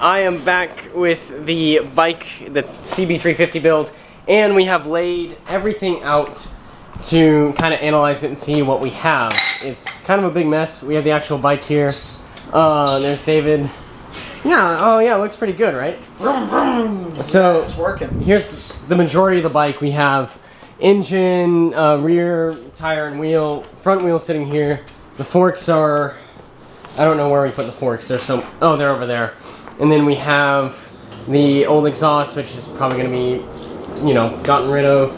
I am back with the bike, the CB350 build, and we have laid everything out to kind of analyze it and see what we have. It's kind of a big mess. We have the actual bike here. There's David. Yeah, oh yeah, it looks pretty good, right? Vroom, vroom. So yeah, it's working. Here's the majority of the bike. We have engine, rear tire and wheel, front wheel sitting here. The forks are, I don't know where we put the forks. There's some, oh, they're over there. And then we have the old exhaust, which is probably going to be, you know, gotten rid of.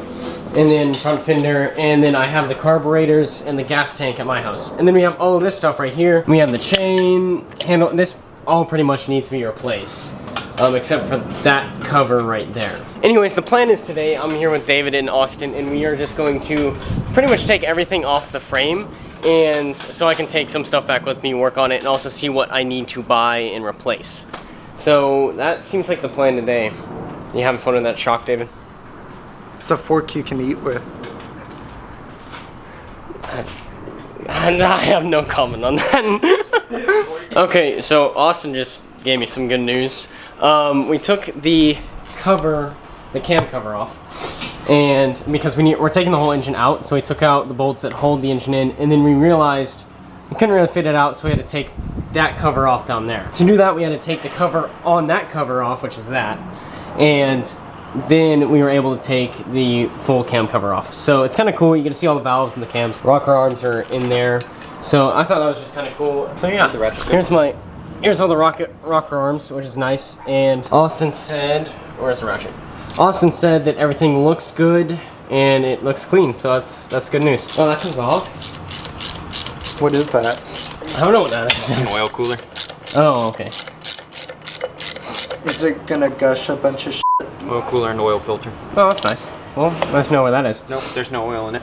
And then front fender, and then I have the carburetors and the gas tank at my house. And then we have all of this stuff right here. We have the chain, handle, this all pretty much needs to be replaced. Except for that cover right there. Anyways, the plan is today, I'm here with David and Austin, and we are just going to pretty much take everything off the frame, and so I can take some stuff back with me, work on it, and also see what I need to buy and replace. So that seems like the plan today. You having fun with that shock, David? It's a fork you can eat with. I have no comment on that. Okay, so Austin just gave me some good news. We took the cover, the cam cover off, and because we're taking the whole engine out, so we took out the bolts that hold the engine in, and then we realized we couldn't really fit it out, so we had to take that cover off down there. To do that, we had to take the cover on that cover off, which is that, and then we were able to take the full cam cover off. So it's kind of cool. You get to see all the valves and the cams. Rocker arms are in there, so I thought that was just kind of cool. So yeah, here's all the rocker arms, which is nice. And Austin said, where's the ratchet? Austin said that everything looks good and it looks clean, so that's good news. Oh, that comes off. What is that? I don't know what that is. An oil cooler. Oh, okay. Is it gonna gush a bunch of shit? Oil cooler and oil filter. Oh, that's nice. Well, let's know where that is. Nope, there's no oil in it.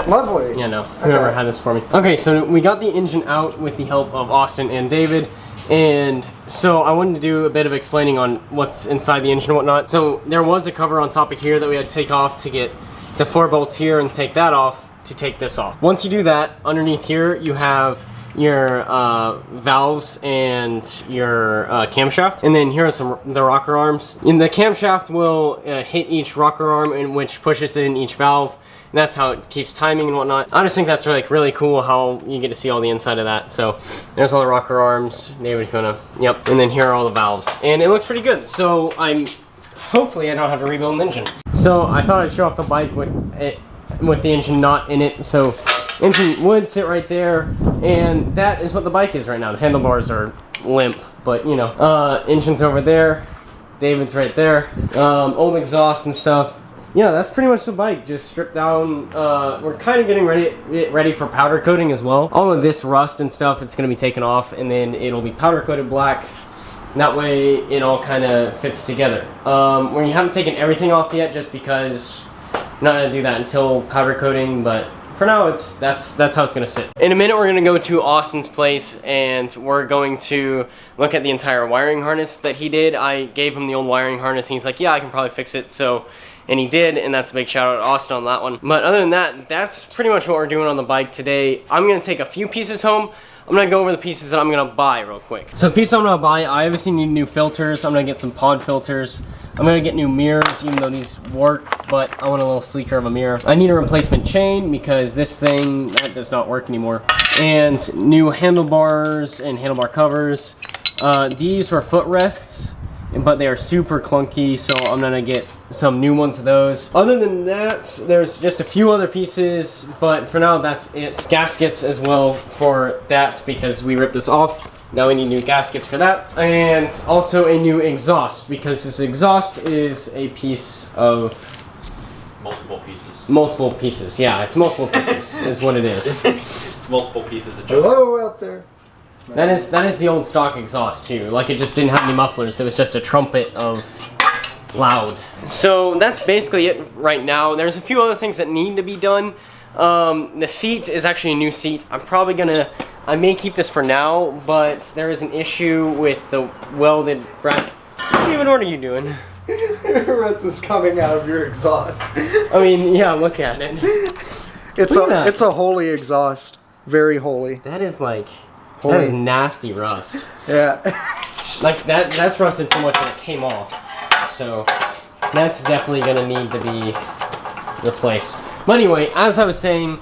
Lovely. Yeah, no. Whoever had this for me. Okay, so we got the engine out with the help of Austin and David. And so I wanted to do a bit of explaining on what's inside the engine and whatnot. So there was a cover on top of here that we had to take off to get the 4 bolts here and take that off to take this off. Once you do that, underneath here you have your valves and your camshaft, and then here are the rocker arms. And the camshaft will hit each rocker arm, in which pushes in each valve. And that's how it keeps timing and whatnot. I just think that's really cool how you get to see all the inside of that. So there's all the rocker arms. David's gonna, yep. And then here are all the valves, and it looks pretty good. So hopefully I don't have to rebuild an engine. So I thought I'd show off the bike with the engine not in it. So engine would sit right there, and that is what the bike is right now. The handlebars are limp, but you know, engine's over there, David's right there, old exhaust and stuff. Yeah, that's pretty much the bike, just stripped down. We're kind of getting ready for powder coating as well. All of this rust and stuff, it's going to be taken off, and then it'll be powder coated black. That way it all kind of fits together. We haven't taken everything off yet, just because I'm not going to do that until powder coating, but for now, that's how it's gonna sit. In a minute, we're gonna go to Austin's place, and we're going to look at the entire wiring harness that he did. I gave him the old wiring harness, and he's like, yeah, I can probably fix it. So, and he did, and that's a big shout out to Austin on that one. But other than that, that's pretty much what we're doing on the bike today. I'm gonna take a few pieces home. I'm gonna go over the pieces that I'm gonna buy real quick. So the piece I'm gonna buy, I obviously need new filters. I'm gonna get some pod filters. I'm gonna get new mirrors, even though these work, but I want a little sleeker of a mirror. I need a replacement chain because this thing, that does not work anymore. And new handlebars and handlebar covers. These were footrests, but they are super clunky, so I'm gonna get some new ones of those. Other than that, there's just a few other pieces, but for now, that's it. Gaskets as well for that, because we ripped this off. Now we need new gaskets for that. And also a new exhaust, because this exhaust is a piece of... Multiple pieces. Multiple pieces, yeah, it's multiple pieces is what it is. It's multiple pieces of junk. Hello out there. That is the old stock exhaust too. Like, it just didn't have any mufflers. It was just a trumpet of loud. So that's basically it right now. There's a few other things that need to be done. The seat is actually a new seat. I may keep this for now, but there is an issue with the welded bracket. What are you doing? The rest is coming out of your exhaust. I mean, yeah, look at it. It's a holy exhaust. Very holy. That is like... Holy. That is nasty rust. Yeah. like that's rusted so much that it came off. So that's definitely gonna need to be replaced. But anyway, as I was saying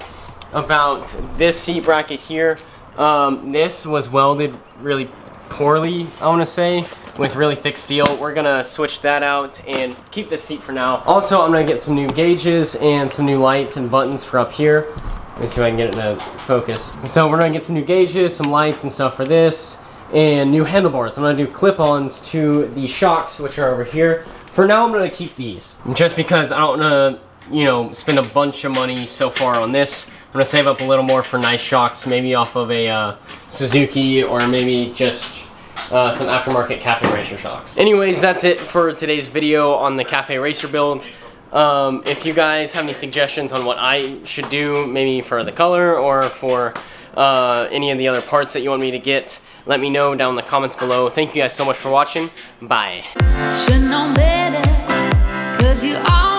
about this seat bracket here, this was welded really poorly, I want to say, with really thick steel. We're gonna switch that out and keep this seat for now. Also, I'm gonna get some new gauges and some new lights and buttons for up here. Let me see if I can get it to focus. So we're gonna get some new gauges, some lights and stuff for this, and new handlebars. I'm gonna do clip-ons to the shocks, which are over here. For now, I'm gonna keep these, just because I don't wanna, you know, spend a bunch of money so far on this. I'm gonna save up a little more for nice shocks, maybe off of a Suzuki, or maybe just some aftermarket Cafe Racer shocks. Anyways, that's it for today's video on the Cafe Racer build. If you guys have any suggestions on what I should do, maybe for the color or for any of the other parts that you want me to get, let me know down in the comments below. Thank you guys so much for watching. Bye. Should know better, 'cause you are